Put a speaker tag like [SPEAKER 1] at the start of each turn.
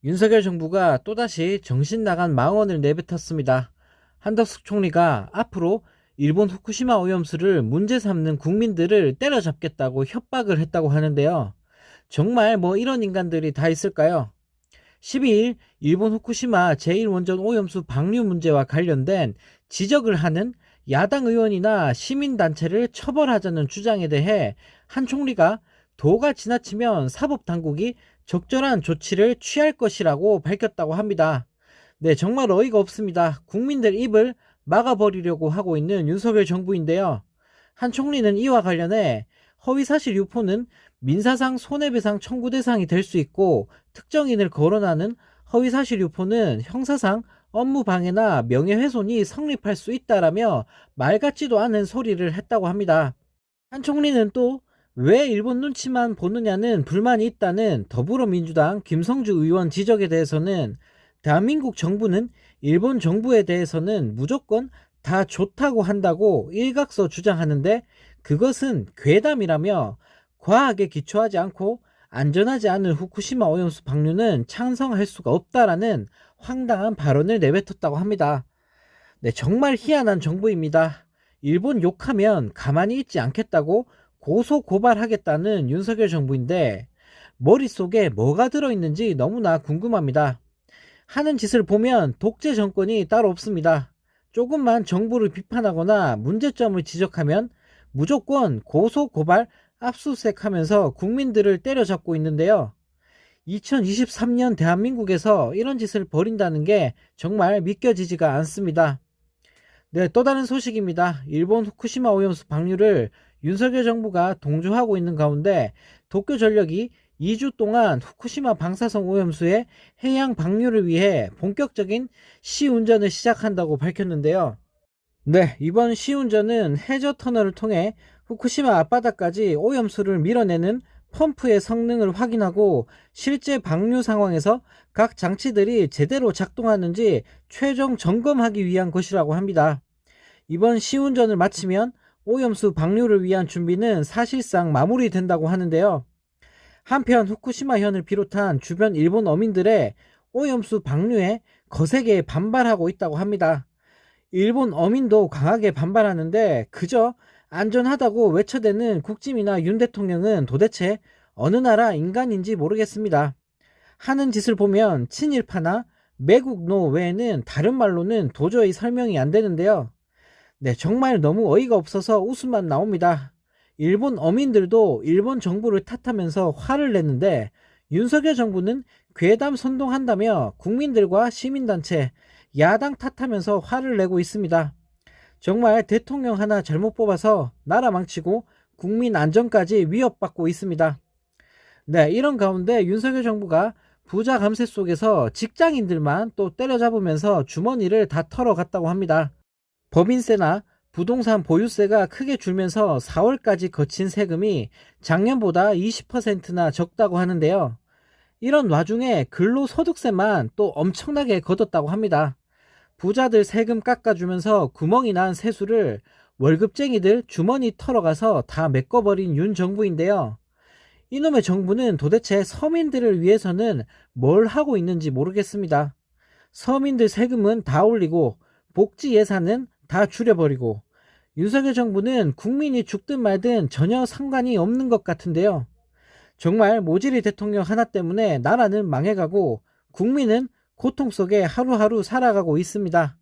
[SPEAKER 1] 윤석열 정부가 또다시 정신 나간 망언을 내뱉었습니다. 한덕수 총리가 앞으로 일본 후쿠시마 오염수를 문제 삼는 국민들을 때려잡겠다고 협박을 했다고 하는데요. 정말 이런 인간들이 다 있을까요? 12일 일본 후쿠시마 제1원전 오염수 방류 문제와 관련된 지적을 하는 야당 의원이나 시민단체를 처벌하자는 주장에 대해 한 총리가 도가 지나치면 사법당국이 적절한 조치를 취할 것이라고 밝혔다고 합니다. 네, 정말 어이가 없습니다. 국민들 입을 막아버리려고 하고 있는 윤석열 정부인데요. 한 총리는 이와 관련해 허위사실 유포는 민사상 손해배상 청구 대상이 될 수 있고 특정인을 거론하는 허위사실 유포는 형사상 업무방해나 명예훼손이 성립할 수 있다라며 말 같지도 않은 소리를 했다고 합니다. 한 총리는 또 왜 일본 눈치만 보느냐는 불만이 있다는 더불어민주당 김성주 의원 지적에 대해서는 대한민국 정부는 일본 정부에 대해서는 무조건 다 좋다고 한다고 일각서 주장하는데 그것은 괴담이라며 과학에 기초하지 않고 안전하지 않은 후쿠시마 오염수 방류는 찬성할 수가 없다라는 황당한 발언을 내뱉었다고 합니다. 네, 정말 희한한 정부입니다. 일본 욕하면 가만히 있지 않겠다고 고소 고발하겠다는 윤석열 정부인데 머릿속에 뭐가 들어있는지 너무나 궁금합니다. 하는 짓을 보면 독재 정권이 따로 없습니다. 조금만 정부를 비판하거나 문제점을 지적하면 무조건 고소 고발 압수수색 하면서 국민들을 때려잡고 있는데요. 2023년 대한민국에서 이런 짓을 벌인다는 게 정말 믿겨지지가 않습니다. 네, 또 다른 소식입니다. 일본 후쿠시마 오염수 방류를 윤석열 정부가 동조하고 있는 가운데 도쿄전력이 2주 동안 후쿠시마 방사성 오염수의 해양 방류를 위해 본격적인 시운전을 시작한다고 밝혔는데요. 네, 이번 시운전은 해저 터널을 통해 후쿠시마 앞바다까지 오염수를 밀어내는 펌프의 성능을 확인하고 실제 방류 상황에서 각 장치들이 제대로 작동하는지 최종 점검하기 위한 것이라고 합니다. 이번 시운전을 마치면 오염수 방류를 위한 준비는 사실상 마무리된다고 하는데요. 한편 후쿠시마현을 비롯한 주변 일본 어민들의 오염수 방류에 거세게 반발하고 있다고 합니다. 일본 어민도 강하게 반발하는데 그저 안전하다고 외쳐대는 국짐이나 윤 대통령은 도대체 어느 나라 인간인지 모르겠습니다. 하는 짓을 보면 친일파나 매국노 외에는 다른 말로는 도저히 설명이 안 되는데요. 네, 정말 너무 어이가 없어서 웃음만 나옵니다. 일본 어민들도 일본 정부를 탓하면서 화를 냈는데 윤석열 정부는 괴담 선동한다며 국민들과 시민단체, 야당 탓하면서 화를 내고 있습니다. 정말 대통령 하나 잘못 뽑아서 나라 망치고 국민 안전까지 위협받고 있습니다. 네, 이런 가운데 윤석열 정부가 부자 감세 속에서 직장인들만 또 때려잡으면서 주머니를 다 털어갔다고 합니다. 법인세나 부동산 보유세가 크게 줄면서 4월까지 거친 세금이 작년보다 20%나 적다고 하는데요. 이런 와중에 근로소득세만 또 엄청나게 걷었다고 합니다. 부자들 세금 깎아주면서 구멍이 난 세수를 월급쟁이들 주머니 털어가서 다 메꿔버린 윤 정부인데요. 이놈의 정부는 도대체 서민들을 위해서는 뭘 하고 있는지 모르겠습니다. 서민들 세금은 다 올리고 복지 예산은 다 줄여버리고 윤석열 정부는 국민이 죽든 말든 전혀 상관이 없는 것 같은데요. 정말 모질이 대통령 하나 때문에 나라는 망해가고 국민은 고통 속에 하루하루 살아가고 있습니다.